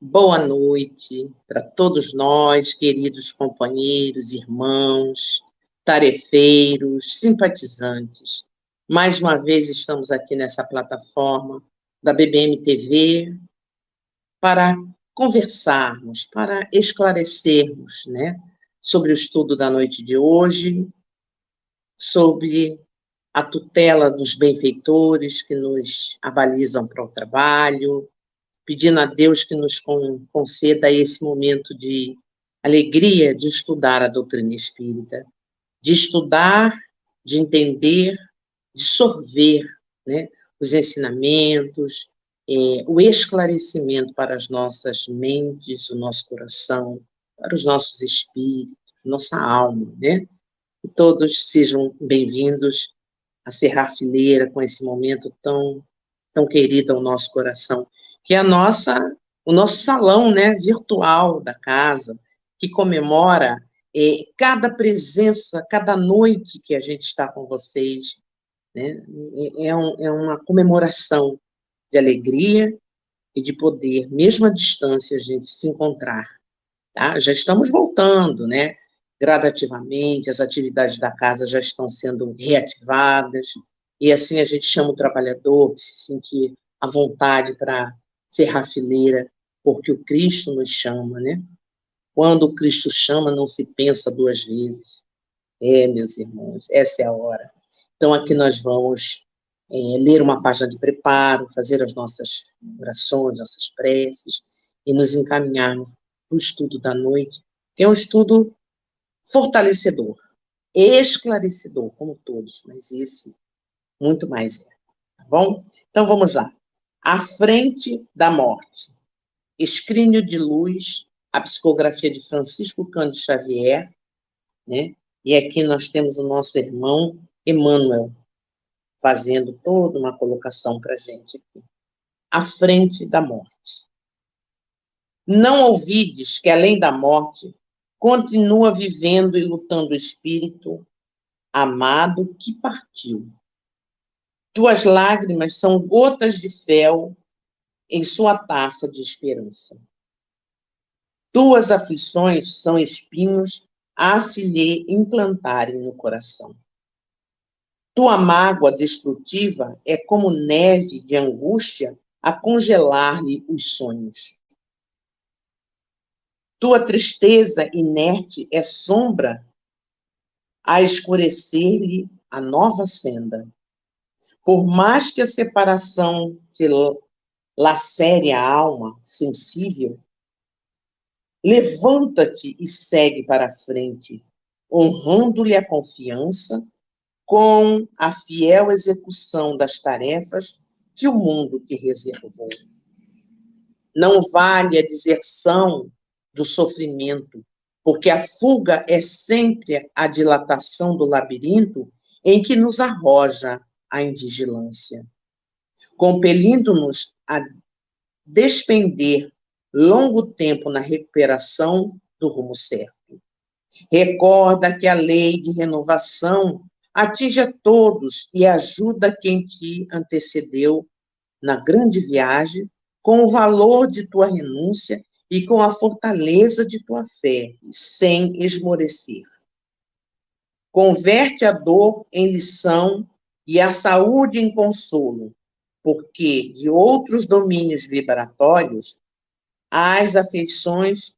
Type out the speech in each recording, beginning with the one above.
Boa noite para todos nós, queridos companheiros, irmãos, tarefeiros, simpatizantes. Mais uma vez estamos aqui nessa plataforma da BBM TV para conversarmos, para esclarecermos, né, sobre o estudo da noite de hoje, sobre a tutela dos benfeitores que nos avalizam para o trabalho, pedindo a Deus que nos conceda esse momento de alegria de estudar a doutrina espírita, de estudar, de entender, de sorver, né, os ensinamentos, o esclarecimento para as nossas mentes, o nosso coração, para os nossos espíritos, nossa alma, né? Que todos sejam bem-vindos a Serrar Fileira com esse momento tão querido ao nosso coração, que é o nosso salão, né, virtual da casa, que comemora cada presença, cada noite que a gente está com vocês, né, é uma comemoração de alegria e de poder, mesmo à distância, a gente se encontrar, tá? Já estamos voltando, né, gradativamente, as atividades da casa já estão sendo reativadas, e assim a gente chama o trabalhador que se sentir à vontade para serrar fileira, porque o Cristo nos chama, né? Quando o Cristo chama, não se pensa duas vezes. Meus irmãos, essa é a hora. Então, aqui nós vamos ler uma página de preparo, fazer as nossas orações, nossas preces, e nos encaminharmos para o estudo da noite, que é um estudo fortalecedor, esclarecedor, como todos, mas esse muito mais é, tá bom? Então, vamos lá. À frente da morte. Escrínio de luz, a psicografia de Francisco Cândido Xavier, né? E aqui nós temos o nosso irmão Emmanuel, fazendo toda uma colocação para a gente aqui. À frente da morte. Não ouvides que, além da morte, continua vivendo e lutando o espírito amado que partiu. Tuas lágrimas são gotas de fel em sua taça de esperança. Tuas aflições são espinhos a se lhe implantarem no coração. Tua mágoa destrutiva é como neve de angústia a congelar-lhe os sonhos. Tua tristeza inerte é sombra a escurecer-lhe a nova senda. Por mais que a separação te lacere a alma sensível, levanta-te e segue para a frente, honrando-lhe a confiança com a fiel execução das tarefas que o mundo te reservou. Não vale a deserção do sofrimento, porque a fuga é sempre a dilatação do labirinto em que nos arroja a invigilância, compelindo-nos a despender longo tempo na recuperação do rumo certo. Recorda que a lei de renovação atinge a todos e ajuda quem te antecedeu na grande viagem com o valor de tua renúncia e com a fortaleza de tua fé, sem esmorecer. Converte a dor em lição e a saúde em consolo, porque de outros domínios vibratórios, as afeições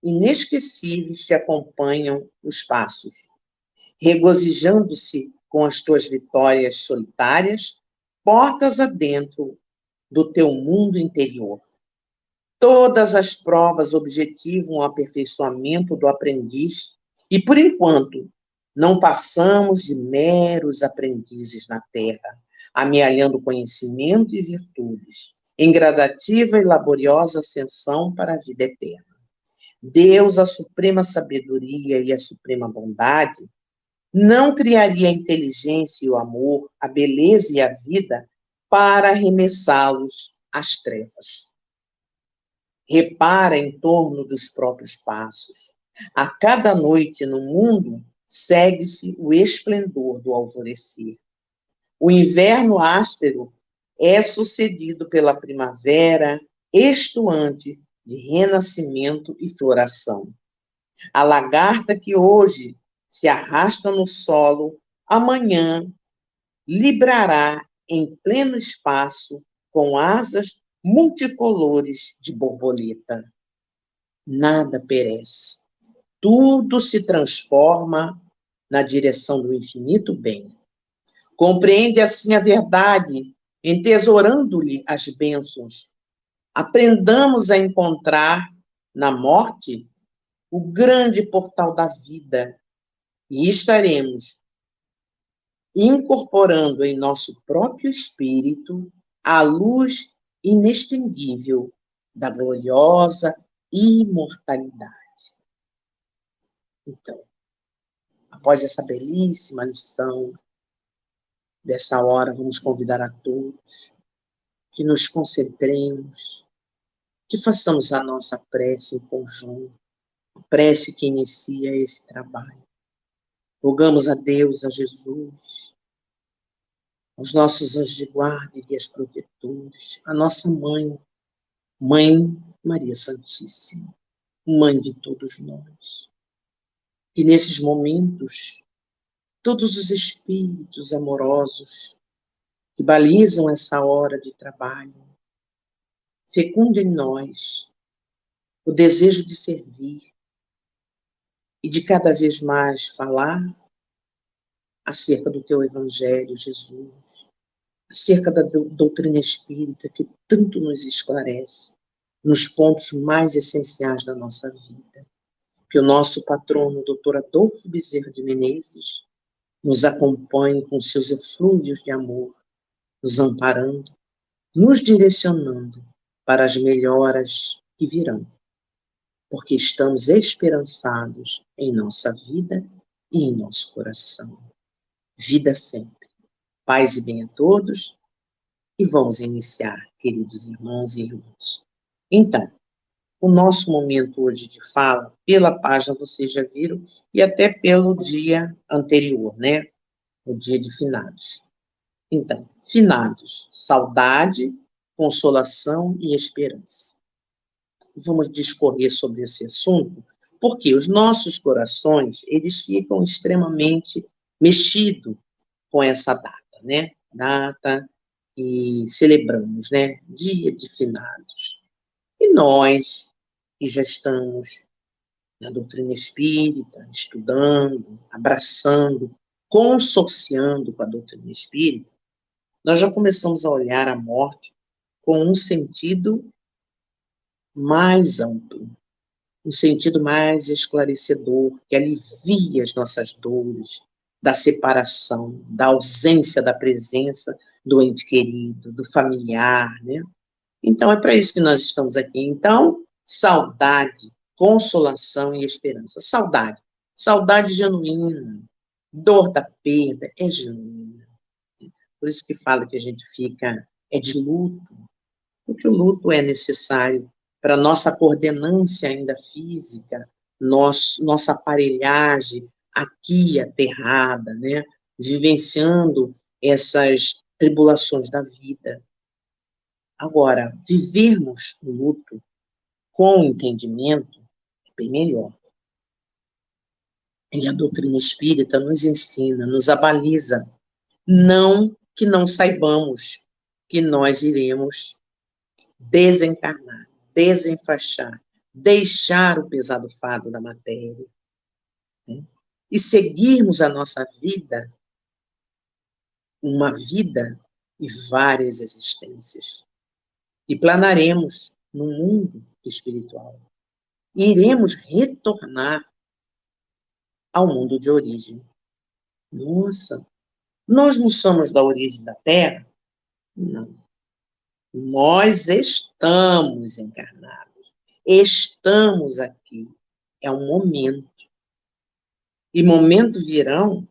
inesquecíveis te acompanham os passos, regozijando-se com as tuas vitórias solitárias, portas adentro do teu mundo interior. Todas as provas objetivam o aperfeiçoamento do aprendiz e, por enquanto, não passamos de meros aprendizes na terra, amealhando conhecimento e virtudes, em gradativa e laboriosa ascensão para a vida eterna. Deus, a suprema sabedoria e a suprema bondade, não criaria a inteligência e o amor, a beleza e a vida para arremessá-los às trevas. Repara em torno dos próprios passos. A cada noite no mundo segue-se o esplendor do alvorecer. O inverno áspero é sucedido pela primavera estuante de renascimento e floração. A lagarta que hoje se arrasta no solo, amanhã librará em pleno espaço com asas multicolores de borboleta. Nada perece. Tudo se transforma na direção do infinito bem. Compreende assim a verdade, entesourando-lhe as bênçãos. Aprendamos a encontrar na morte o grande portal da vida e estaremos incorporando em nosso próprio espírito a luz inextinguível da gloriosa imortalidade. Então, após essa belíssima lição dessa hora, vamos convidar a todos que nos concentremos, que façamos a nossa prece em conjunto, a prece que inicia esse trabalho. Rogamos a Deus, a Jesus, aos nossos anjos de guarda e guias protetores, a nossa mãe, Mãe Maria Santíssima, Mãe de todos nós. E nesses momentos, todos os espíritos amorosos que balizam essa hora de trabalho, fecunde em nós o desejo de servir e de cada vez mais falar acerca do teu Evangelho, Jesus, acerca da doutrina espírita que tanto nos esclarece nos pontos mais essenciais da nossa vida. Que o nosso patrono, Dr. Adolfo Bezerra de Menezes, nos acompanhe com seus eflúvios de amor, nos amparando, nos direcionando para as melhoras que virão, porque estamos esperançados em nossa vida e em nosso coração. Vida sempre. Paz e bem a todos. E vamos iniciar, queridos irmãos e irmãs. Então, o nosso momento hoje de fala, pela página vocês já viram, e até pelo dia anterior, né? O dia de finados. Então, finados, saudade, consolação e esperança. Vamos discorrer sobre esse assunto, porque os nossos corações, eles ficam extremamente mexidos com essa data, né? Data que celebramos, né? Dia de finados. E nós, que já estamos na doutrina espírita, estudando, abraçando, consorciando com a doutrina espírita, nós já começamos a olhar a morte com um sentido mais amplo, um sentido mais esclarecedor, que alivia as nossas dores, da separação, da ausência da presença do ente querido, do familiar, né? Então, é para isso que nós estamos aqui. Então, saudade, consolação e esperança. Saudade. Saudade genuína. Dor da perda é genuína. Por isso que fala que a gente fica, é de luto. Porque o luto é necessário para nossa coordenância ainda física, nossa aparelhagem aqui aterrada, né? Vivenciando essas tribulações da vida. Agora, vivermos o luto com entendimento é bem melhor. E a doutrina espírita nos ensina, nos abaliza, não que não saibamos que nós iremos desencarnar, desenfaixar, deixar o pesado fardo da matéria, né? E seguirmos a nossa vida, uma vida e várias existências. E planaremos no mundo espiritual. E iremos retornar ao mundo de origem. Nossa, nós não somos da origem da Terra? Não. Nós estamos encarnados. Estamos aqui. É um momento. E momentos virão,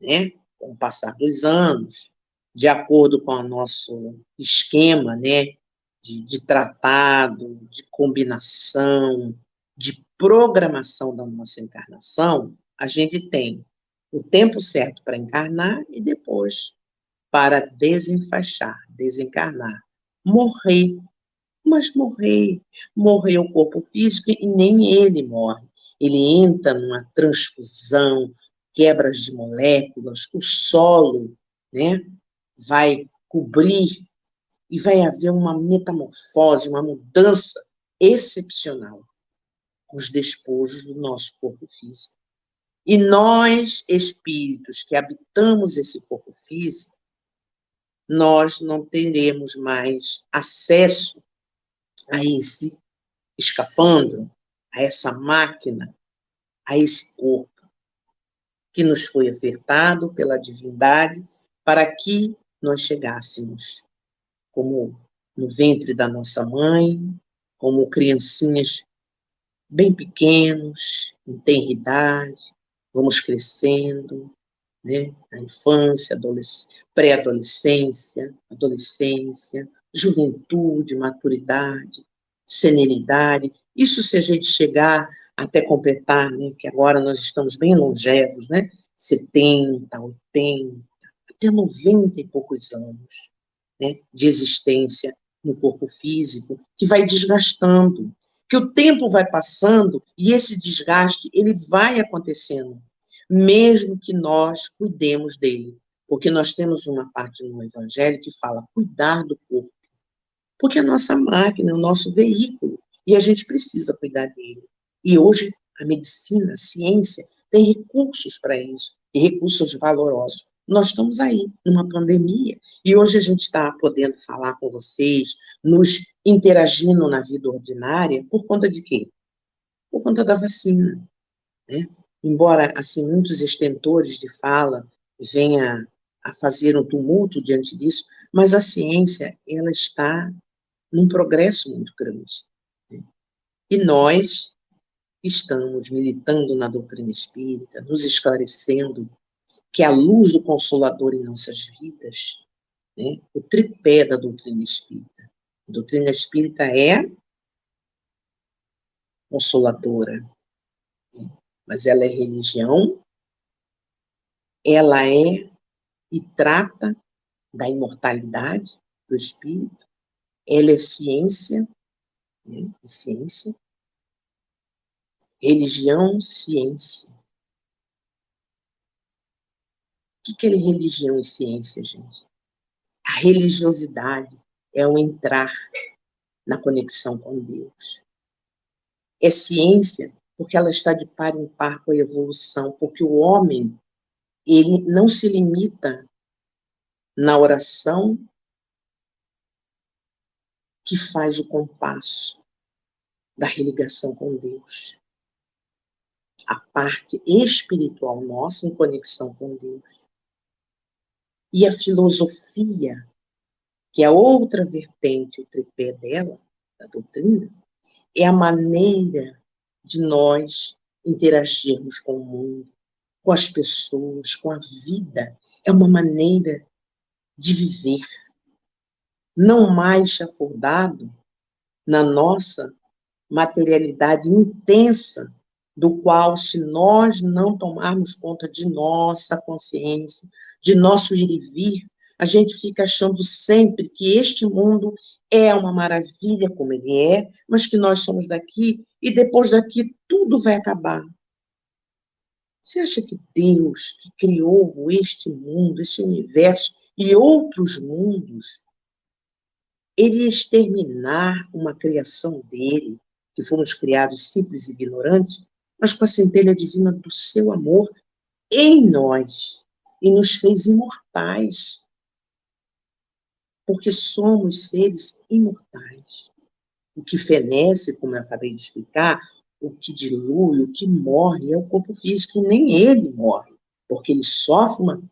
né, com o passar dos anos, de acordo com o nosso esquema, né, de tratado, de combinação, de programação da nossa encarnação, a gente tem o tempo certo para encarnar e depois para desenfaixar, desencarnar, morrer Mas morreu o corpo físico e nem ele morre. Ele entra numa transfusão, quebras de moléculas, o solo, né, vai cobrir e vai haver uma metamorfose, uma mudança excepcional com os despojos do nosso corpo físico. E nós, espíritos que habitamos esse corpo físico, nós não teremos mais acesso a esse escafandro, a essa máquina, a esse corpo que nos foi ofertado pela divindade para que nós chegássemos como no ventre da nossa mãe, como criancinhas bem pequenos, em tenra idade, vamos crescendo, né? Na infância, pré-adolescência, adolescência, juventude, maturidade, senilidade. Isso se a gente chegar até completar, né? Que agora nós estamos bem longevos, né? 70, 80, até 90 e poucos anos, né? De existência no corpo físico, que vai desgastando, que o tempo vai passando e esse desgaste ele vai acontecendo, mesmo que nós cuidemos dele, porque nós temos uma parte no Evangelho que fala cuidar do corpo, porque é a nossa máquina, é o nosso veículo, e a gente precisa cuidar dele. E hoje a medicina, a ciência, tem recursos para isso, e recursos valorosos. Nós estamos aí, numa pandemia, e hoje a gente está podendo falar com vocês, nos interagindo na vida ordinária, por conta de quê? Por conta da vacina, né? Embora, assim, muitos extentores de fala venham a fazer um tumulto diante disso, mas a ciência, ela está num progresso muito grande, né? E nós estamos militando na doutrina espírita, nos esclarecendo que a luz do Consolador em nossas vidas, né, o tripé da doutrina espírita. A doutrina espírita é consoladora, né, mas ela é religião, ela é e trata da imortalidade do espírito, ela é ciência, né, ciência, religião, ciência. O que é religião e ciência, gente? A religiosidade é o entrar na conexão com Deus. É ciência porque ela está de par em par com a evolução, porque o homem, ele não se limita na oração que faz o compasso da religação com Deus. A parte espiritual nossa em conexão com Deus. E a filosofia, que é a outra vertente, o tripé dela, da doutrina, é a maneira de nós interagirmos com o mundo, com as pessoas, com a vida. É uma maneira de viver, não mais chafurdado na nossa materialidade intensa, do qual, se nós não tomarmos conta de nossa consciência, de nosso ir e vir, a gente fica achando sempre que este mundo é uma maravilha como ele é, mas que nós somos daqui e depois daqui tudo vai acabar. Você acha que Deus, que criou este mundo, este universo e outros mundos, ele ia exterminar uma criação dele, que fomos criados simples e ignorantes, mas com a centelha divina do seu amor em nós, e nos fez imortais, porque somos seres imortais. O que fenece, como eu acabei de explicar, o que dilui, o que morre é o corpo físico, e nem ele morre, porque ele sofre uma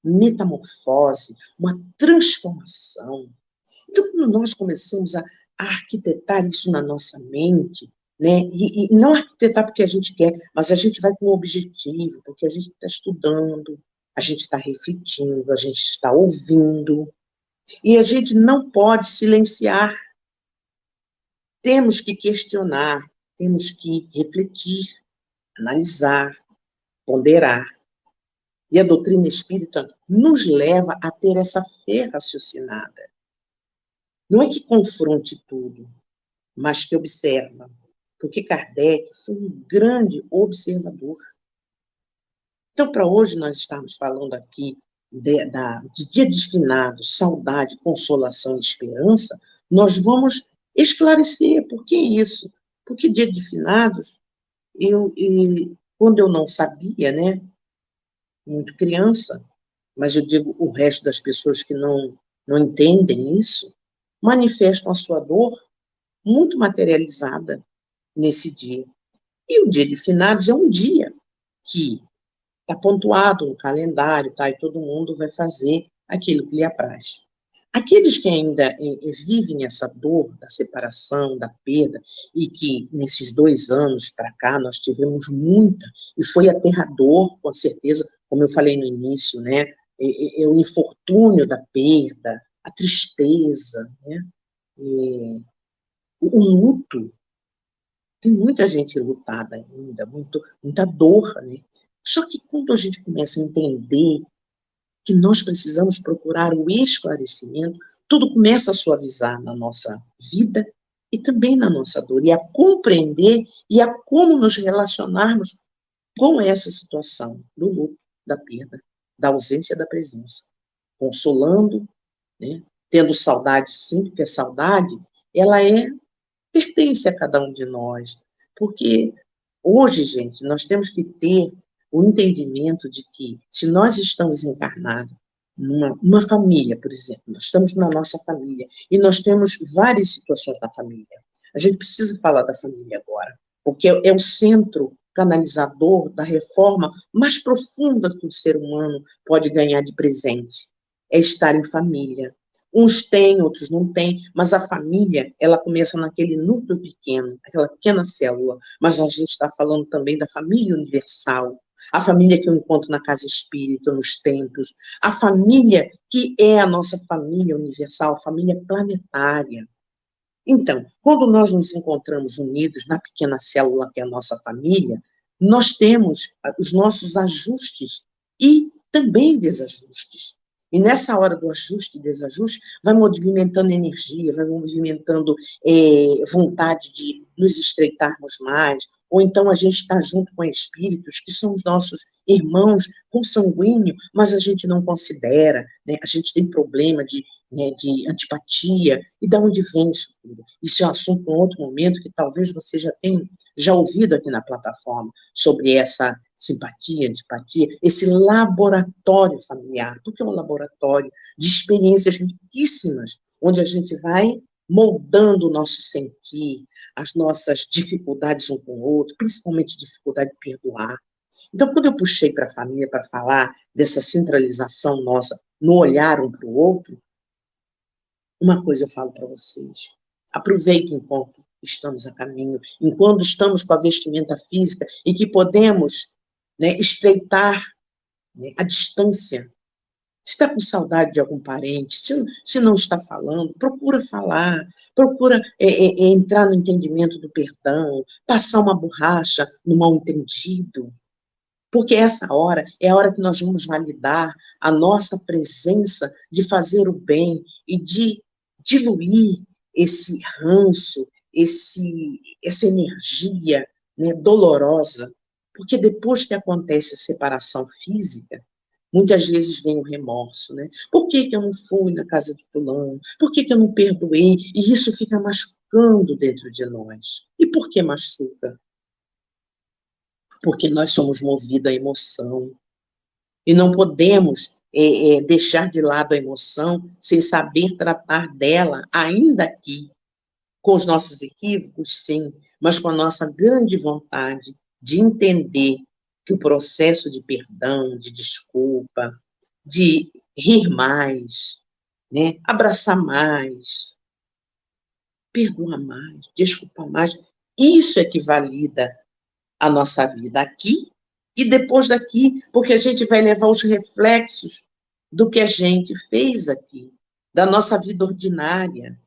metamorfose, uma transformação. Então, quando nós começamos a arquitetar isso na nossa mente, né, e não arquitetar porque a gente quer, mas a gente vai com um objetivo, porque a gente está estudando, a gente está refletindo, a gente está ouvindo, e a gente não pode silenciar. Temos que questionar, temos que refletir, analisar, ponderar. E a doutrina espírita nos leva a ter essa fé raciocinada. Não é que confronte tudo, mas que observa. Porque Kardec foi um grande observador. Então, para hoje, nós estamos falando aqui de Dia dos Finados, saudade, consolação e esperança, nós vamos esclarecer por que isso. Porque Dia de Finados, quando eu não sabia, né, muito criança, mas eu digo o resto das pessoas que não entendem isso, manifestam a sua dor muito materializada nesse dia. E o Dia de Finados é um dia que está pontuado no calendário, tá? E todo mundo vai fazer aquilo que lhe apraz. Aqueles que ainda vivem essa dor da separação, da perda, e que nesses 2 anos para cá nós tivemos muita, e foi aterrador, com certeza, como eu falei no início, né? O infortúnio da perda, a tristeza, né? O luto. Tem muita gente lutada ainda, muita dor, né? Só que quando a gente começa a entender que nós precisamos procurar o esclarecimento, tudo começa a suavizar na nossa vida e também na nossa dor, e a compreender e a como nos relacionarmos com essa situação do luto, da perda, da ausência da presença, consolando, né? Tendo saudade, sim, porque a saudade, ela pertence a cada um de nós, porque hoje, gente, nós temos que ter o entendimento de que, se nós estamos encarnados numa família, por exemplo, nós estamos na nossa família, e nós temos várias situações na família. A gente precisa falar da família agora, porque é o centro canalizador da reforma mais profunda que o ser humano pode ganhar de presente, é estar em família. Uns têm, outros não têm, mas a família, ela começa naquele núcleo pequeno, aquela pequena célula, mas a gente está falando também da família universal, a família que eu encontro na casa espírita, nos templos, a família que é a nossa família universal, a família planetária. Então, quando nós nos encontramos unidos na pequena célula que é a nossa família, nós temos os nossos ajustes e também desajustes. E nessa hora do ajuste e desajuste, vai movimentando energia, vai movimentando vontade de nos estreitarmos mais, ou então a gente está junto com espíritos que são os nossos irmãos consanguíneos, mas a gente não considera, né? A gente tem problema de antipatia, e de onde vem isso tudo? Isso é um assunto para um outro momento, que talvez você já tenha ouvido aqui na plataforma, sobre essa simpatia, antipatia, esse laboratório familiar, porque é um laboratório de experiências riquíssimas, onde a gente vai moldando o nosso sentir, as nossas dificuldades um com o outro, principalmente dificuldade de perdoar. Então, quando eu puxei para a família para falar dessa centralização nossa no olhar um para o outro, uma coisa eu falo para vocês: aproveitem enquanto estamos a caminho, enquanto estamos com a vestimenta física e que podemos, né, estreitar, né, a distância. Se está com saudade de algum parente, se não está falando, procura falar, procura entrar no entendimento do perdão, passar uma borracha no mal-entendido, porque essa hora é a hora que nós vamos validar a nossa presença de fazer o bem e de diluir esse ranço, essa energia, né, dolorosa, porque depois que acontece a separação física, muitas vezes vem o remorso, né? Por que que eu não fui na casa de fulano? Por que que eu não perdoei? E isso fica machucando dentro de nós. E por que machuca? Porque nós somos movidos à emoção. E não podemos deixar de lado a emoção sem saber tratar dela, ainda aqui, com os nossos equívocos, sim, mas com a nossa grande vontade de entender que o processo de perdão, de desculpa, de rir mais, né, abraçar mais, perdoar mais, desculpar mais, isso é que valida a nossa vida aqui e depois daqui, porque a gente vai levar os reflexos do que a gente fez aqui, da nossa vida ordinária.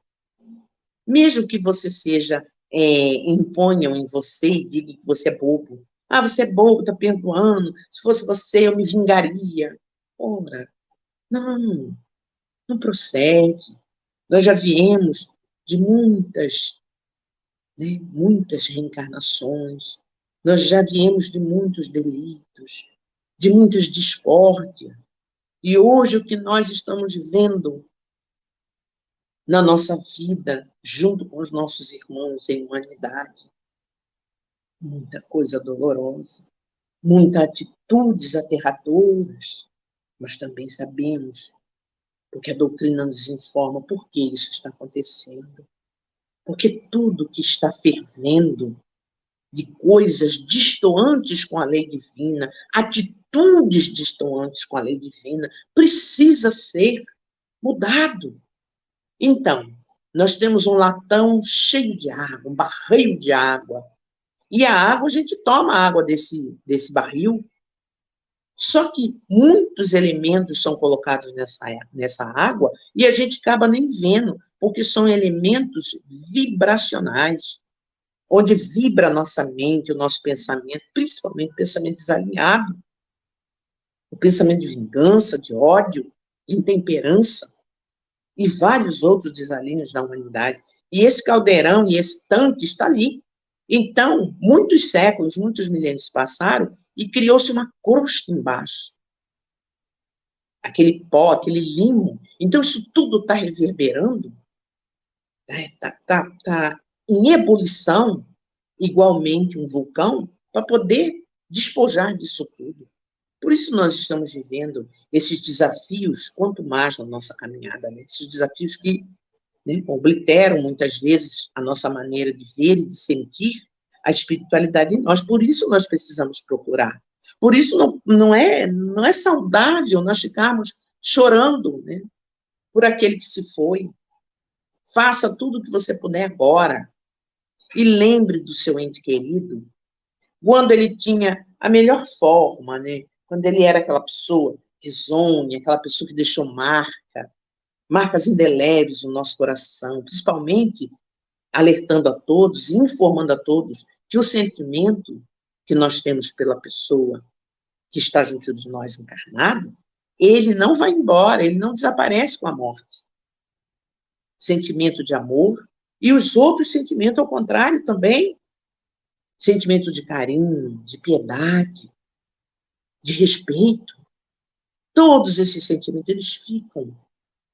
Mesmo que você seja, imponham em você e digam que você é bobo. Ah, você é bobo, está perdoando. Se fosse você, eu me vingaria. Ora, não, não procede. Nós já viemos de muitas, né, muitas reencarnações, nós já viemos de muitos delitos, de muitas discórdias, e hoje o que nós estamos vendo na nossa vida, junto com os nossos irmãos em humanidade, muita coisa dolorosa, muitas atitudes aterradoras, mas também sabemos, porque a doutrina nos informa por que isso está acontecendo. Porque tudo que está fervendo de coisas distoantes com a lei divina, atitudes distoantes com a lei divina, precisa ser mudado. Então, nós temos um latão cheio de água, um barril de água, e a água, a gente toma a água desse barril, só que muitos elementos são colocados nessa água e a gente acaba nem vendo, porque são elementos vibracionais, onde vibra a nossa mente, o nosso pensamento, principalmente o pensamento desalinhado, o pensamento de vingança, de ódio, de intemperança, e vários outros desalinhos da humanidade. E esse caldeirão e esse tanque está ali. Então, muitos séculos, muitos milênios passaram e criou-se uma crosta embaixo. Aquele pó, aquele limo. Então, isso tudo está reverberando, está em ebulição, igualmente um vulcão, para poder despojar disso tudo. Por isso nós estamos vivendo esses desafios, quanto mais na nossa caminhada, né? Esses desafios que, né, obliteram muitas vezes a nossa maneira de ver e de sentir a espiritualidade em nós. Por isso nós precisamos procurar. Por isso não é saudável nós ficarmos chorando, né, por aquele que se foi. Faça tudo o que você puder agora. E lembre do seu ente querido, quando ele tinha a melhor forma, né? Quando ele era aquela pessoa risonha, aquela pessoa que deixou marcas indeléveis no nosso coração, principalmente alertando a todos e informando a todos que o sentimento que nós temos pela pessoa que está junto de nós encarnado, ele não vai embora, ele não desaparece com a morte. Sentimento de amor e os outros sentimentos, ao contrário, também. Sentimento de carinho, de piedade, de respeito. Todos esses sentimentos, eles ficam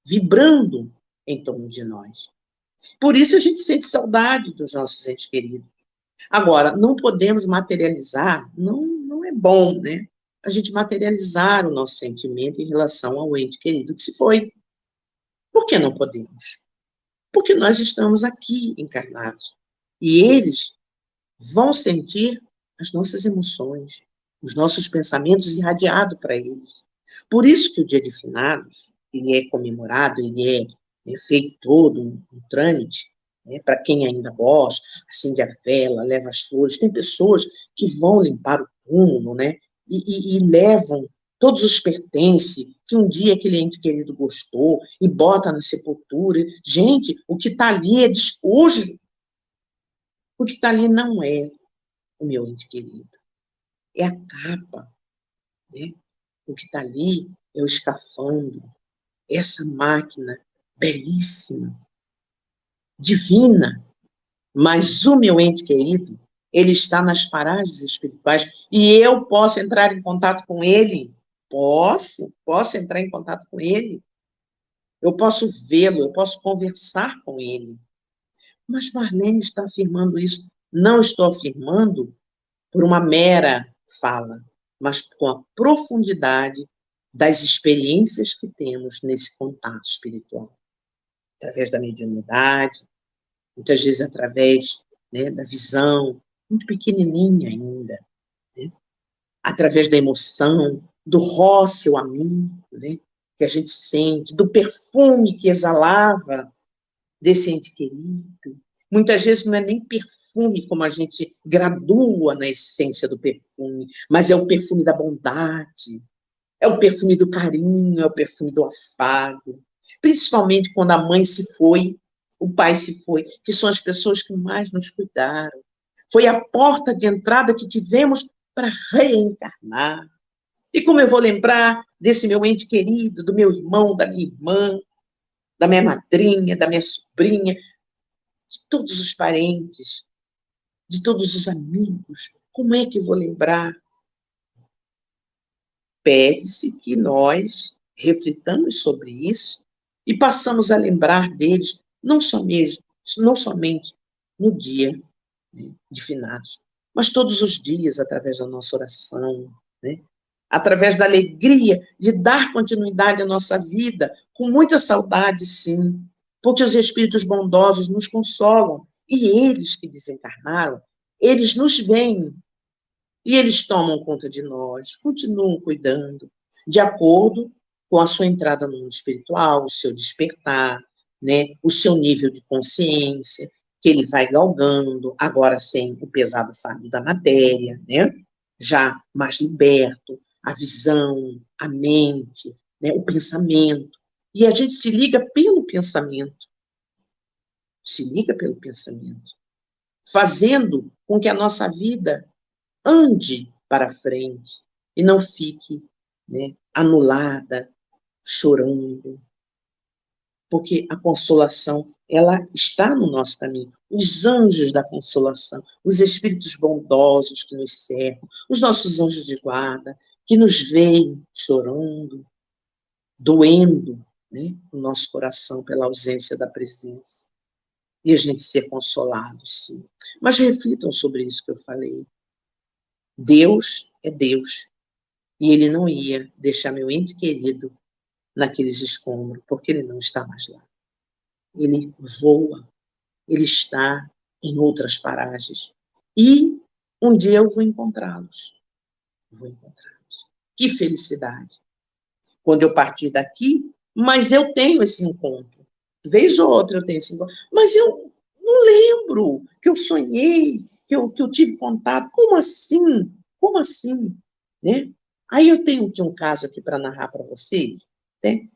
vibrando em torno de nós. Por isso a gente sente saudade dos nossos entes queridos. Agora, não podemos materializar, não é bom, né? A gente materializar o nosso sentimento em relação ao ente querido que se foi. Por que não podemos? Porque nós estamos aqui encarnados. E eles vão sentir as nossas emoções, os nossos pensamentos irradiados para eles. Por isso que o Dia de Finados, ele é comemorado, ele é feito todo um trâmite, né, para quem ainda gosta, acende a vela, leva as flores. Tem pessoas que vão limpar o túmulo, né, e levam todos os pertences que um dia aquele ente querido gostou e bota na sepultura. Gente, o que está ali é despojo. O que está ali não é o meu ente querido. É a capa, né? O que está ali é o escafandro, essa máquina belíssima, divina, mas o meu ente querido, ele está nas paragens espirituais e eu posso entrar em contato com ele? Posso entrar em contato com ele, eu posso vê-lo, eu posso conversar com ele. Mas Marlene está afirmando isso. Não estou afirmando por uma mera fala, mas com a profundidade das experiências que temos nesse contato espiritual. Através da mediunidade, muitas vezes através, né, da visão, muito pequenininha ainda, né, através da emoção, do roce, o amigo, né, que a gente sente, do perfume que exalava desse ente querido. Muitas vezes não é nem perfume como a gente gradua na essência do perfume, mas é o perfume da bondade, é o perfume do carinho, é o perfume do afago. Principalmente quando a mãe se foi, o pai se foi, que são as pessoas que mais nos cuidaram. Foi a porta de entrada que tivemos para reencarnar. E como eu vou lembrar desse meu ente querido, do meu irmão, da minha irmã, da minha madrinha, da minha sobrinha, de todos os parentes, de todos os amigos. Como é que eu vou lembrar? Pede-se que nós reflitamos sobre isso e passamos a lembrar deles, não somente no dia, né, de finados, mas todos os dias, através da nossa oração, né? Através da alegria de dar continuidade à nossa vida, com muita saudade, sim, porque os espíritos bondosos nos consolam, e eles que desencarnaram, eles nos veem, e eles tomam conta de nós, continuam cuidando, de acordo com a sua entrada no mundo espiritual, o seu despertar, né, o seu nível de consciência, que ele vai galgando, agora sem o pesado fardo da matéria, né, já mais liberto, a visão, a mente, né, o pensamento. E a gente se liga pelo pensamento, fazendo com que a nossa vida ande para frente e não fique, né, anulada, chorando, porque a consolação, ela está no nosso caminho. Os anjos da consolação, os espíritos bondosos que nos cercam, os nossos anjos de guarda, que nos veem chorando, doendo, né, o nosso coração pela ausência da presença. E a gente ser consolado, sim. Mas reflitam sobre isso que eu falei. Deus é Deus. E ele não ia deixar meu ente querido naqueles escombros, porque ele não está mais lá. Ele voa, ele está em outras paragens. E um dia eu vou encontrá-los. Vou encontrá-los. Que felicidade. Quando eu partir daqui, mas eu tenho esse encontro. Vez ou outra eu tenho esse encontro. Mas eu não lembro que eu sonhei, que eu tive contato. Como assim? Como assim? Né? Aí eu tenho aqui um caso aqui para narrar para vocês, né?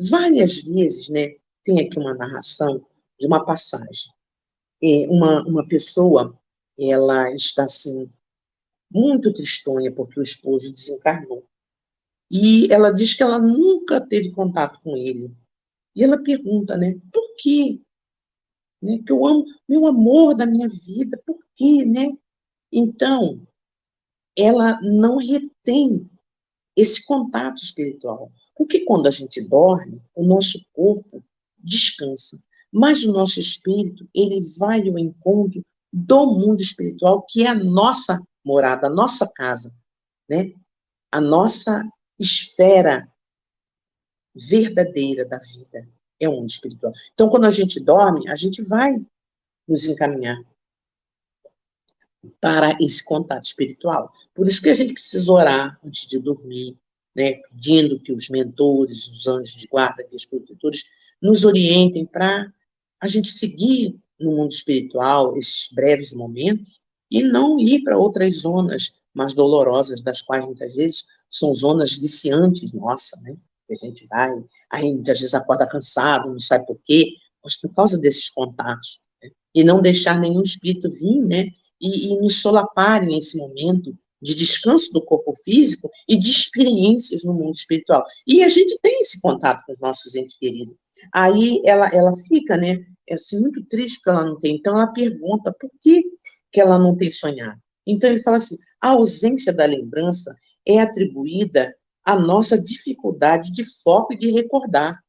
Várias vezes, né, tem aqui uma narração de uma passagem. Uma pessoa, ela está, assim, muito tristonha porque o esposo desencarnou. E ela diz que ela nunca teve contato com ele. E ela pergunta, né, por quê? Né, que eu amo, meu amor da minha vida, por quê, né? Então, ela não retém esse contato espiritual. Porque quando a gente dorme, o nosso corpo descansa, mas o nosso espírito, ele vai ao encontro do mundo espiritual, que é a nossa morada, a nossa casa, né? A nossa esfera verdadeira da vida é o mundo espiritual. Então, quando a gente dorme, a gente vai nos encaminhar para esse contato espiritual. Por isso que a gente precisa orar antes de dormir, né, pedindo que os mentores, os anjos de guarda, que os protetores, nos orientem para a gente seguir no mundo espiritual esses breves momentos e não ir para outras zonas mais dolorosas, das quais muitas vezes são zonas viciantes, nossa, né? Que a gente vai, aí muitas vezes acorda cansado, não sabe por quê, mas por causa desses contatos, né? E não deixar nenhum espírito vir, né, e nos solaparem nesse momento de descanso do corpo físico e de experiências no mundo espiritual. E a gente tem esse contato com os nossos entes queridos. Aí ela fica, né, assim, muito triste porque ela não tem. Então ela pergunta por que ela não tem sonhado. Então ele fala assim, a ausência da lembrança é atribuída à nossa dificuldade de foco e de recordar.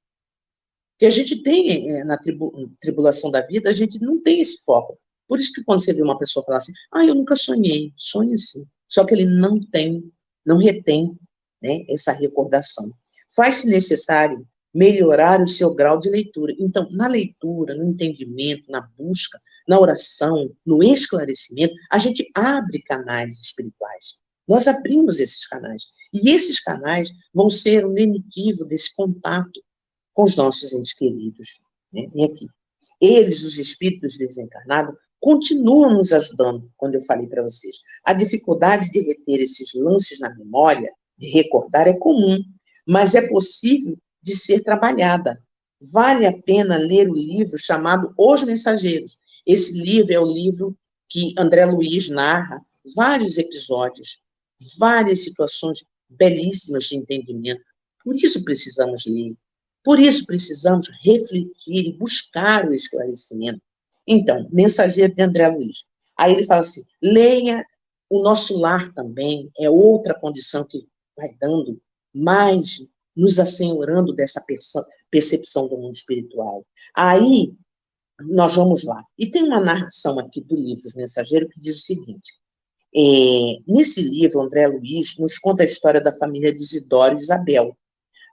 Que a gente tem, na tribulação da vida, a gente não tem esse foco. Por isso que quando você vê uma pessoa falar assim, eu nunca sonhei, sonha sim. Só que ele não retém, né, essa recordação. Faz-se necessário melhorar o seu grau de leitura. Então, na leitura, no entendimento, na busca, na oração, no esclarecimento, a gente abre canais espirituais. Nós abrimos esses canais. E esses canais vão ser o lenitivo desse contato com os nossos entes queridos, né? E aqui. Eles, os espíritos desencarnados, continuam nos ajudando, quando eu falei para vocês. A dificuldade de reter esses lances na memória, de recordar, é comum, mas é possível de ser trabalhada. Vale a pena ler o livro chamado Os Mensageiros. Esse livro é o livro que André Luiz narra vários episódios, várias situações belíssimas de entendimento. Por isso precisamos ler. Por isso, precisamos refletir e buscar o esclarecimento. Então, mensageiro de André Luiz. Aí ele fala assim, leia o nosso lar também, é outra condição que vai dando mais, nos assenhorando dessa percepção do mundo espiritual. Aí, nós vamos lá. E tem uma narração aqui do livro Os Mensageiros que diz o seguinte, nesse livro, André Luiz nos conta a história da família de Isidoro e Isabel,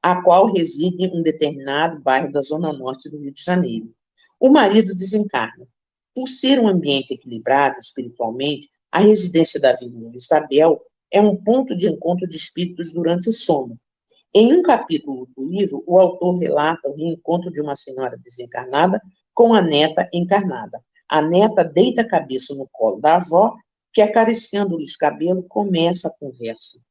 a qual reside em um determinado bairro da zona norte do Rio de Janeiro. O marido desencarna. Por ser um ambiente equilibrado espiritualmente, a residência da viúva Isabel é um ponto de encontro de espíritos durante o sono. Em um capítulo do livro, o autor relata o reencontro de uma senhora desencarnada com a neta encarnada. A neta deita a cabeça no colo da avó, que, acariciando-lhe os cabelos, começa a conversa.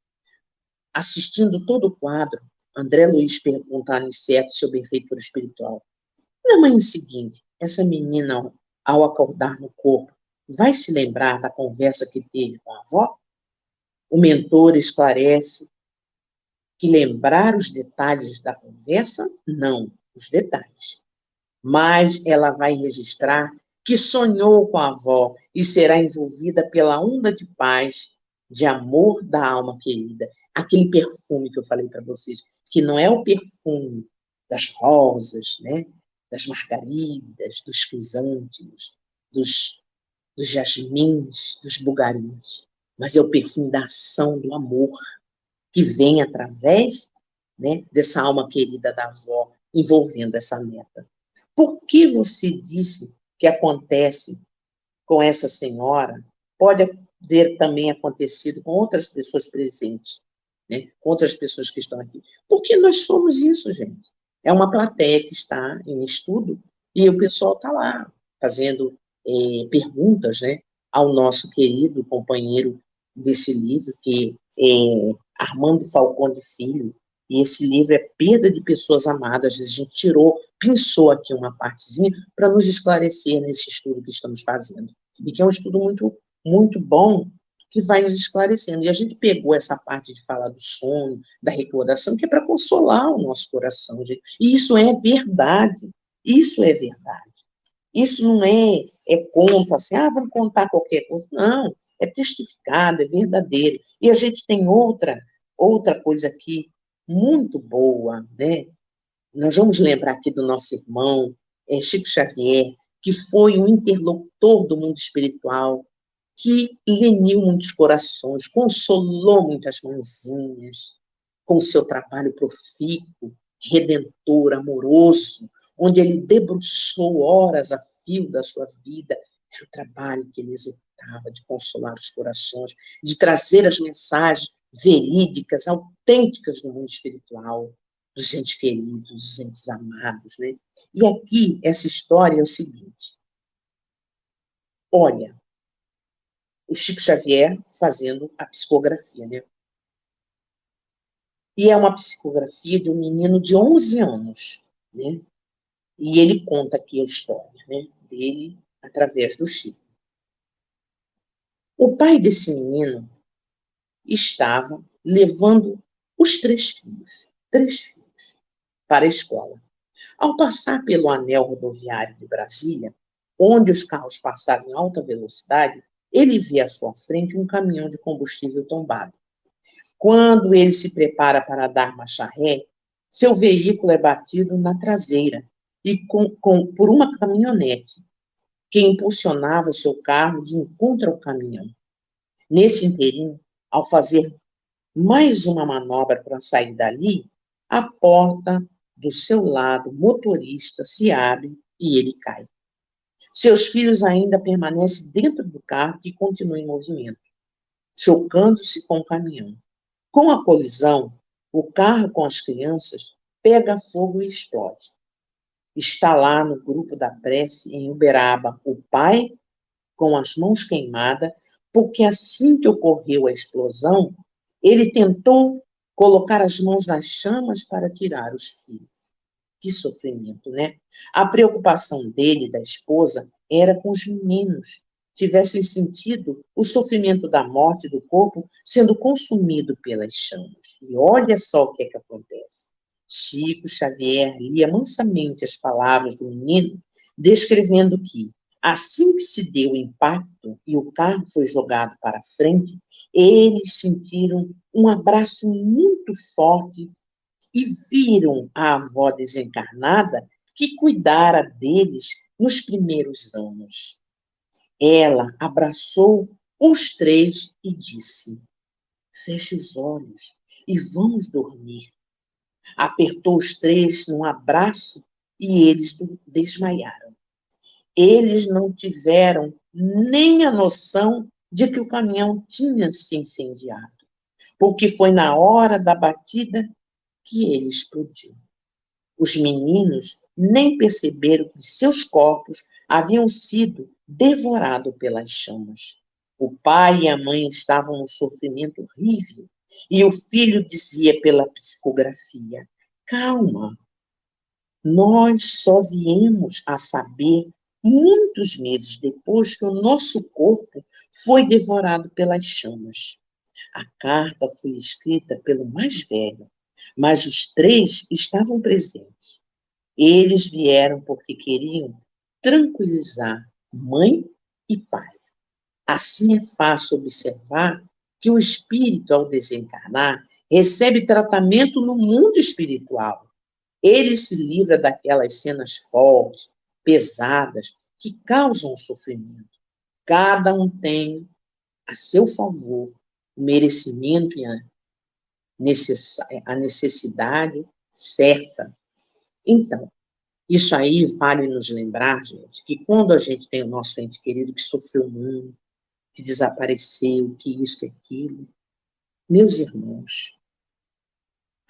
Assistindo todo o quadro, André Luiz pergunta a Aniceto, seu benfeitor espiritual, na manhã seguinte, essa menina, ao acordar no corpo, vai se lembrar da conversa que teve com a avó? O mentor esclarece que lembrar os detalhes da conversa, não, os detalhes. Mas ela vai registrar que sonhou com a avó e será envolvida pela onda de paz, de amor da alma querida. Aquele perfume que eu falei para vocês, que não é o perfume das rosas, né? Das margaridas, dos crisântemos, dos jasmins, dos bugarins, mas é o perfume da ação do amor, que vem através, né, dessa alma querida da avó, envolvendo essa neta. Por que você disse que acontece com essa senhora? Pode ter também acontecido com outras pessoas presentes, né, com outras pessoas que estão aqui. Porque nós somos isso, gente. É uma plateia que está em estudo e o pessoal está lá fazendo perguntas, né, ao nosso querido companheiro desse livro, que é Armando Falcone Filho, e esse livro é Perda de Pessoas Amadas. A gente pensou aqui uma partezinha para nos esclarecer nesse estudo que estamos fazendo. E que é um estudo muito, muito bom, que vai nos esclarecendo. E a gente pegou essa parte de falar do sono, da recordação, que é para consolar o nosso coração, gente. E isso é verdade. Isso é verdade. Isso não é conto, assim, vamos contar qualquer coisa. Não, é testificado, é verdadeiro. E a gente tem outra coisa aqui muito boa, né? Nós vamos lembrar aqui do nosso irmão, Chico Xavier, que foi um interlocutor do mundo espiritual, que leniu muitos corações, consolou muitas mãezinhas, com o seu trabalho profícuo, redentor, amoroso, onde ele debruçou horas a fio da sua vida. Era o trabalho que ele executava de consolar os corações, de trazer as mensagens verídicas, autênticas do mundo espiritual, dos entes queridos, dos entes amados, né? E aqui, essa história é o seguinte, olha, o Chico Xavier fazendo a psicografia, né? E é uma psicografia de um menino de 11 anos, né? E ele conta aqui a história, né, dele através do Chico. O pai desse menino estava levando os três filhos, para a escola. Ao passar pelo anel rodoviário de Brasília, onde os carros passavam em alta velocidade, ele vê à sua frente um caminhão de combustível tombado. Quando ele se prepara para dar marcha ré, seu veículo é batido na traseira e por uma caminhonete que impulsionava o seu carro de encontro ao caminhão. Nesse inteirinho, ao fazer mais uma manobra para sair dali, a porta do seu lado motorista se abre e ele cai. Seus filhos ainda permanecem dentro do carro que continua em movimento, chocando-se com o caminhão. Com a colisão, o carro com as crianças pega fogo e explode. Está lá no grupo da prece em Uberaba o pai com as mãos queimadas, porque assim que ocorreu a explosão, ele tentou colocar as mãos nas chamas para tirar os filhos. Que sofrimento, né? A preocupação dele e da esposa era com os meninos, tivessem sentido o sofrimento da morte do corpo sendo consumido pelas chamas. E olha só o que é que acontece. Chico Xavier lia mansamente as palavras do menino, descrevendo que, assim que se deu o impacto e o carro foi jogado para frente, eles sentiram um abraço muito forte e viram a avó desencarnada que cuidara deles nos primeiros anos. Ela abraçou os três e disse: feche os olhos e vamos dormir. Apertou os três num abraço e eles desmaiaram. Eles não tiveram nem a noção de que o caminhão tinha se incendiado, porque foi na hora da batida que ele explodiu. Os meninos nem perceberam que seus corpos haviam sido devorados pelas chamas. O pai e a mãe estavam num sofrimento horrível, e o filho dizia pela psicografia: calma, nós só viemos a saber muitos meses depois que o nosso corpo foi devorado pelas chamas. A carta foi escrita pelo mais velho, mas os três estavam presentes. Eles vieram porque queriam tranquilizar mãe e pai. Assim é fácil observar que o espírito, ao desencarnar, recebe tratamento no mundo espiritual. Ele se livra daquelas cenas fortes, pesadas, que causam sofrimento. Cada um tem a seu favor o merecimento e a necessidade certa. Então, isso aí vale nos lembrar, gente, que quando a gente tem o nosso ente querido que sofreu muito, que desapareceu, que isso, que aquilo, meus irmãos,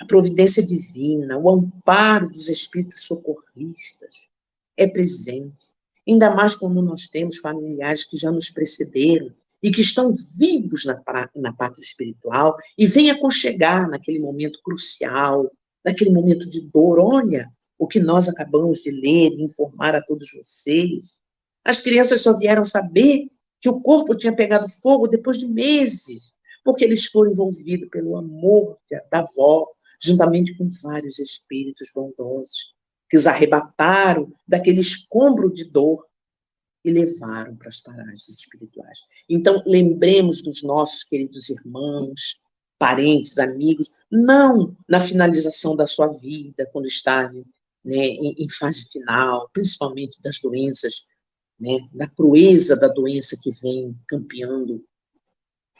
a providência divina, o amparo dos espíritos socorristas é presente, ainda mais quando nós temos familiares que já nos precederam e que estão vivos na pátria espiritual e vêm aconchegar naquele momento crucial, naquele momento de dor. Olha o que nós acabamos de ler e informar a todos vocês. As crianças só vieram saber que o corpo tinha pegado fogo depois de meses, porque eles foram envolvidos pelo amor da avó, juntamente com vários espíritos bondosos, que os arrebataram daquele escombro de dor e levaram para as paragens espirituais. Então, lembremos dos nossos queridos irmãos, parentes, amigos, não na finalização da sua vida, quando estavam, né, em fase final, principalmente das doenças, né, da crueza da doença que vem campeando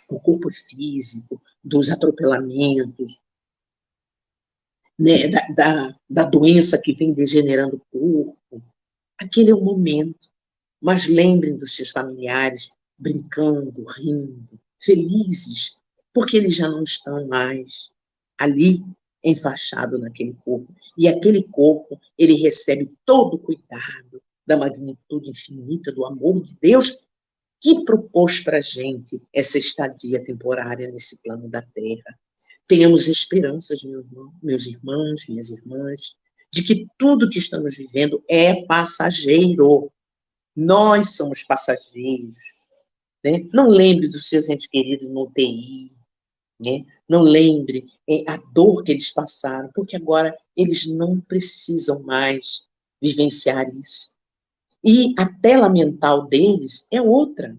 o corpo físico, dos atropelamentos, né, da doença que vem degenerando o corpo. Aquele é o momento. Mas lembrem dos seus familiares brincando, rindo, felizes, porque eles já não estão mais ali enfaixado naquele corpo. E aquele corpo, ele recebe todo o cuidado da magnitude infinita do amor de Deus que propôs para a gente essa estadia temporária nesse plano da Terra. Tenhamos esperanças, meus irmãos, minhas irmãs, de que tudo que estamos vivendo é passageiro. Nós somos passageiros. Né? Não lembre dos seus entes queridos no UTI. Né? Não lembre a dor que eles passaram, porque agora eles não precisam mais vivenciar isso. E a tela mental deles é outra.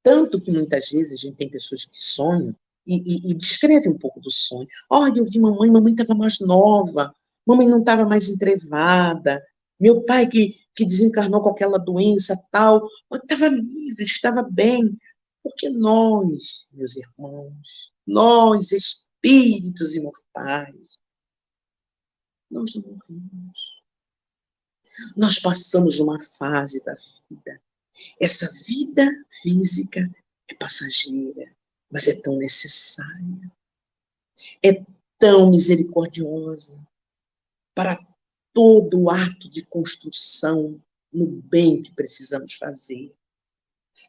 Tanto que muitas vezes a gente tem pessoas que sonham e descrevem um pouco do sonho. Olha, eu vi mamãe estava mais nova, mamãe não estava mais entrevada, meu pai que desencarnou com aquela doença tal, estava livre, estava bem. Porque nós, meus irmãos, nós, espíritos imortais, nós não morremos. Nós passamos uma fase da vida. Essa vida física é passageira, mas é tão necessária, é tão misericordiosa para todo o ato de construção no bem que precisamos fazer.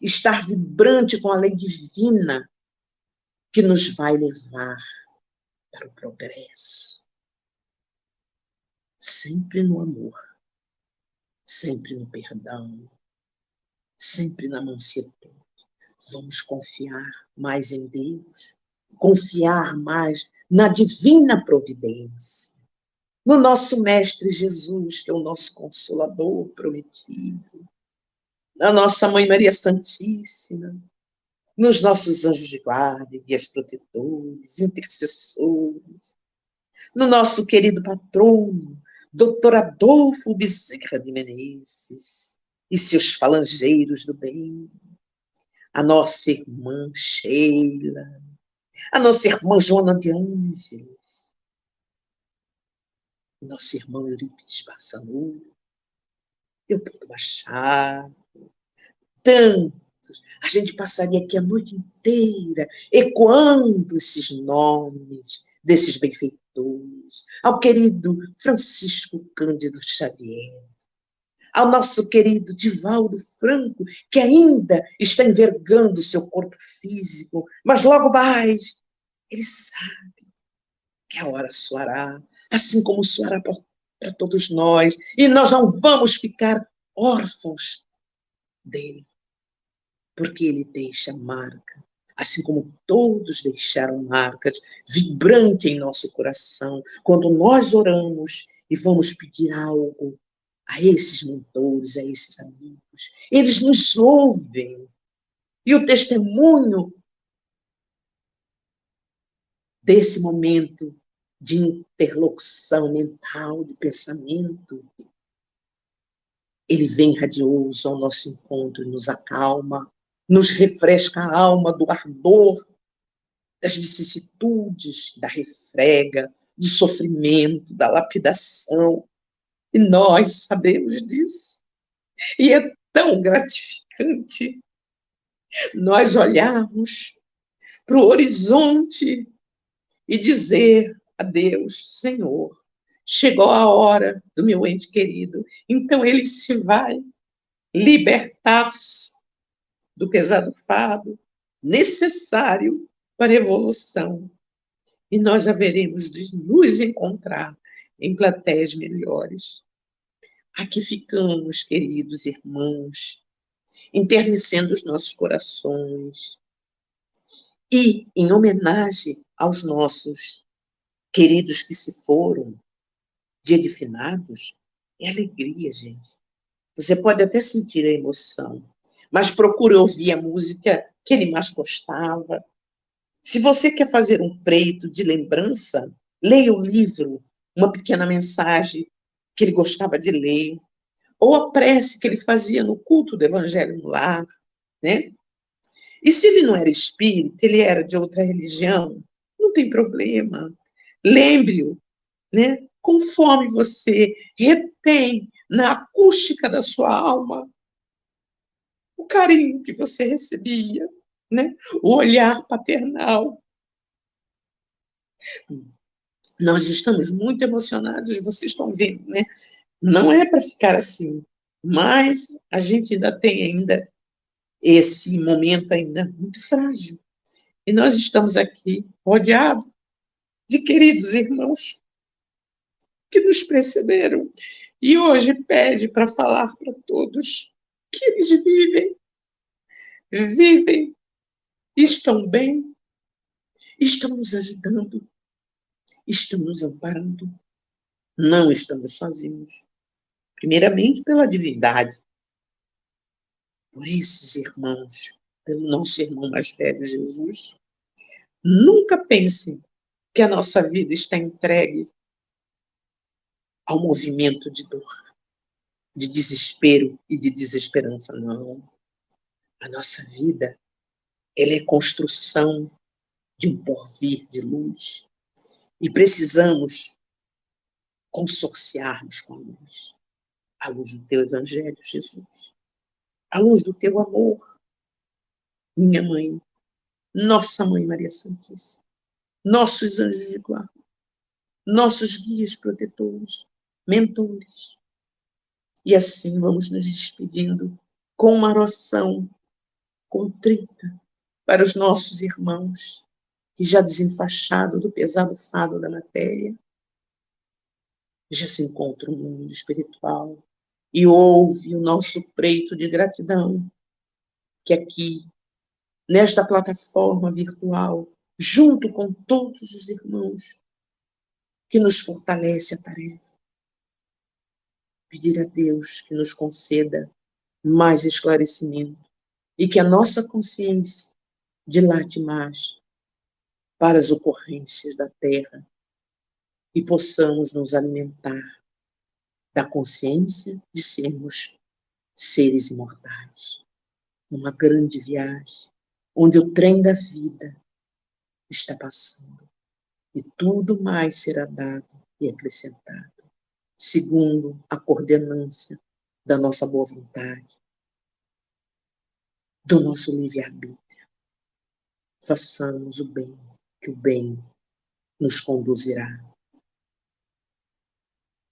Estar vibrante com a lei divina que nos vai levar para o progresso. Sempre no amor, sempre no perdão, sempre na mansidão. Vamos confiar mais em Deus, confiar mais na divina providência. no nosso Mestre Jesus, que é o nosso Consolador prometido, na nossa Mãe Maria Santíssima, nos nossos anjos de guarda, guias protetores, intercessores, no nosso querido patrono, Dr. Adolfo Bezerra de Menezes, e seus falangeiros do bem, a nossa irmã Sheila, a nossa irmã Joana de Ângeles, o nosso irmão Eurípides Barçanufo, Leopoldo Machado, tantos. A gente passaria aqui a noite inteira ecoando esses nomes desses benfeitores, ao querido Francisco Cândido Xavier, ao nosso querido Divaldo Franco, que ainda está envergando seu corpo físico, mas logo mais ele sabe que a hora soará, assim como soará para todos nós, e nós não vamos ficar órfãos dele, porque ele deixa marca, assim como todos deixaram marcas, vibrante em nosso coração, quando nós oramos e vamos pedir algo a esses mentores, a esses amigos. Eles nos ouvem. E o testemunho desse momento de interlocução mental, de pensamento, ele vem radioso ao nosso encontro e nos acalma, nos refresca a alma do ardor, das vicissitudes, da refrega, do sofrimento, da lapidação. E nós sabemos disso. E é tão gratificante nós olharmos para o horizonte e dizer a Deus: Senhor, chegou a hora do meu ente querido, então ele se vai libertar-se do pesado fardo necessário para a evolução. E nós haveremos de nos encontrar em plateias melhores. Aqui ficamos, queridos irmãos, enternecendo os nossos corações. E, em homenagem aos nossos queridos que se foram, dia de finados, é alegria, gente. Você pode até sentir a emoção, mas procure ouvir a música que ele mais gostava. Se você quer fazer um preito de lembrança, leia o livro, uma pequena mensagem que ele gostava de ler, ou a prece que ele fazia no culto do Evangelho no lar, né? E se ele não era espírita, ele era de outra religião, não tem problema. Lembre-o, né? Conforme você retém na acústica da sua alma o carinho que você recebia, né? O olhar paternal. Nós estamos muito emocionados, vocês estão vendo, né? Não é para ficar assim, mas a gente ainda tem ainda esse momento ainda muito frágil. E nós estamos aqui rodeados de queridos irmãos que nos precederam e hoje pede para falar para todos que eles vivem, estão bem, estão nos ajudando, estão nos amparando, não estamos sozinhos. Primeiramente pela divindade, por esses irmãos, pelo nosso irmão mais velho, Jesus. Nunca pense que a nossa vida está entregue ao movimento de dor, de desespero e de desesperança. Não. A nossa vida, ela é construção de um porvir de luz. E precisamos consorciarmos com a luz do teu Evangelho, Jesus, a luz do teu amor, minha mãe, nossa Mãe Maria Santíssima, nossos anjos de guarda, nossos guias protetores, mentores. E assim vamos nos despedindo com uma oração contrita para os nossos irmãos que já desenfaixado do pesado fado da matéria, já se encontra no mundo espiritual e ouve o nosso preito de gratidão, que aqui, nesta plataforma virtual, junto com todos os irmãos, que nos fortalece a tarefa. Pedir a Deus que nos conceda mais esclarecimento e que a nossa consciência dilate mais para as ocorrências da Terra e possamos nos alimentar da consciência de sermos seres imortais, numa grande viagem, onde o trem da vida está passando e tudo mais será dado e acrescentado, segundo a coordenância da nossa boa vontade, do nosso livre-arbítrio. Façamos o bem, que o bem nos conduzirá.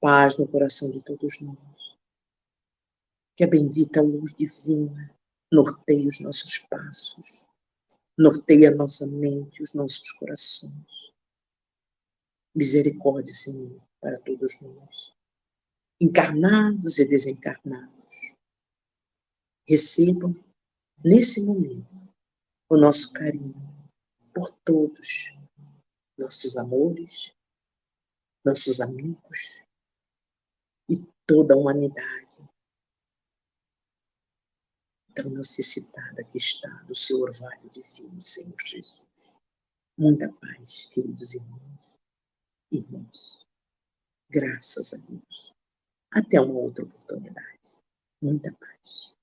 Paz no coração de todos nós. Que a bendita luz divina norteie os nossos passos, norteie a nossa mente, os nossos corações. Misericórdia, Senhor, para todos nós, encarnados e desencarnados. Recebam, nesse momento, o nosso carinho por todos, nossos amores, nossos amigos e toda a humanidade tão necessitada que está do seu orvalho divino, Senhor Jesus. Muita paz, queridos irmãos e irmãs. Graças a Deus. Até uma outra oportunidade. Muita paz.